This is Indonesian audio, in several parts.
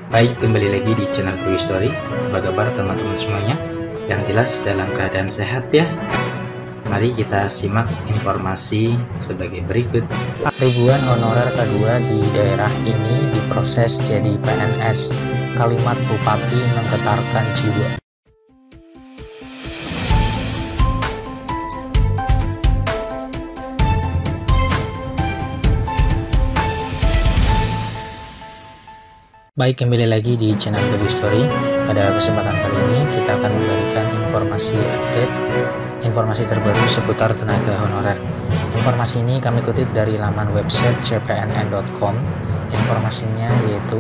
Baik, kembali lagi di channel Quick Story. Apa kabar teman-teman semuanya? Yang jelas dalam keadaan sehat ya. Mari kita simak informasi sebagai berikut. Ribuan honorer K2 di daerah ini diproses jadi PNS. Kalimat Bupati menggetarkan jiwa. Baik, kembali lagi di channel Quick Story. Pada kesempatan kali ini kita akan memberikan informasi update, informasi terbaru seputar tenaga honorer. Informasi ini kami kutip dari laman website cpnn.com. Informasinya yaitu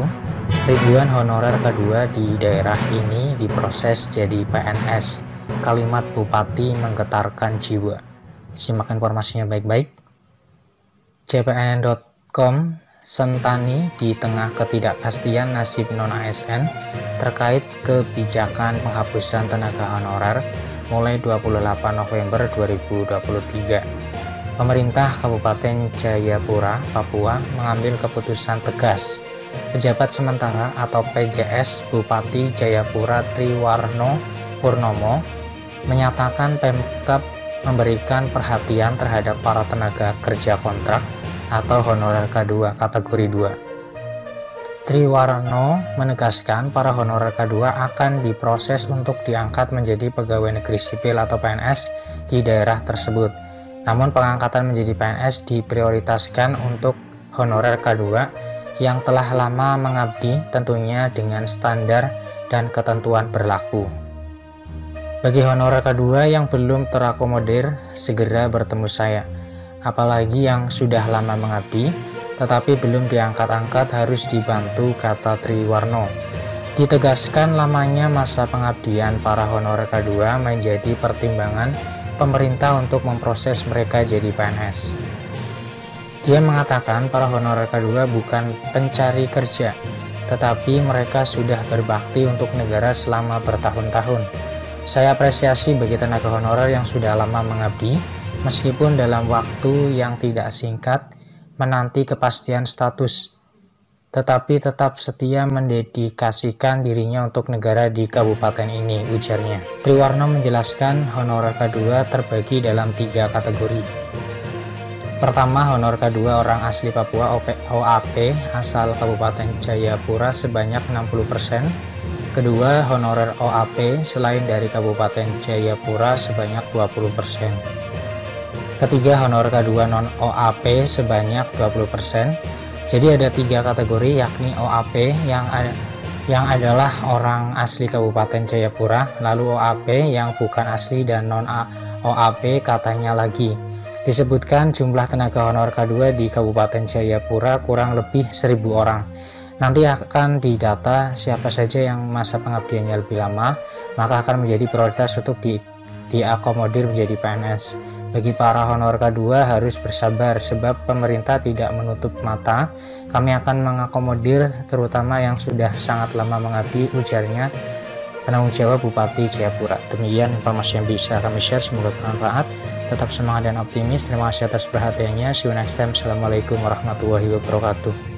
ribuan honorer K2 di daerah ini diproses jadi PNS. Kalimat Bupati menggetarkan jiwa. Simak informasinya baik-baik. cpnn.com Sentani di tengah ketidakpastian nasib non-ASN terkait kebijakan penghapusan tenaga honorer mulai 28 November 2023. Pemerintah Kabupaten Jayapura, Papua mengambil keputusan tegas. Pejabat sementara atau PJS Bupati Jayapura Triwarno Purnomo menyatakan Pemkab memberikan perhatian terhadap para tenaga kerja kontrak atau honorer K2 kategori 2. Triwarno menegaskan para honorer K2 akan diproses untuk diangkat menjadi pegawai negeri sipil atau PNS di daerah tersebut. Namun pengangkatan menjadi PNS diprioritaskan untuk honorer K2 yang telah lama mengabdi, tentunya dengan standar dan ketentuan berlaku. Bagi honorer K2 yang belum terakomodir, segera bertemu saya. Apalagi yang sudah lama mengabdi tetapi belum diangkat-angkat harus dibantu, kata Triwarno. Ditegaskan lamanya masa pengabdian para honorer K2 menjadi pertimbangan pemerintah untuk memproses mereka jadi PNS. Dia mengatakan para honorer K2 bukan pencari kerja, tetapi mereka sudah berbakti untuk negara selama bertahun-tahun. Saya apresiasi bagi tenaga honorer yang sudah lama mengabdi, meskipun dalam waktu yang tidak singkat menanti kepastian status, tetapi tetap setia mendedikasikan dirinya untuk negara di kabupaten ini, ujarnya. Triwarno menjelaskan honorer K2 terbagi dalam 3 kategori. Pertama, honorer K2 orang asli Papua OAP asal Kabupaten Jayapura sebanyak 60%. Kedua, honorer OAP selain dari Kabupaten Jayapura sebanyak 20%. Ketiga, honorer K2 non-OAP sebanyak 20%. Jadi ada 3 kategori, yakni OAP yang adalah orang asli Kabupaten Jayapura, lalu OAP yang bukan asli, dan non-OAP katanya lagi. Disebutkan jumlah tenaga honorer K2 di Kabupaten Jayapura kurang lebih 1.000 orang. Nanti akan didata siapa saja yang masa pengabdiannya lebih lama, maka akan menjadi prioritas untuk diakomodir menjadi PNS. Bagi para honorer K2 harus bersabar sebab pemerintah tidak menutup mata. Kami akan mengakomodir terutama yang sudah sangat lama mengabdi, ujarnya penanggung jawab Bupati Jayapura. Demikian informasi yang bisa kami share, semoga bermanfaat. Tetap semangat dan optimis. Terima kasih atas perhatiannya. See you next time. Assalamualaikum warahmatullahi wabarakatuh.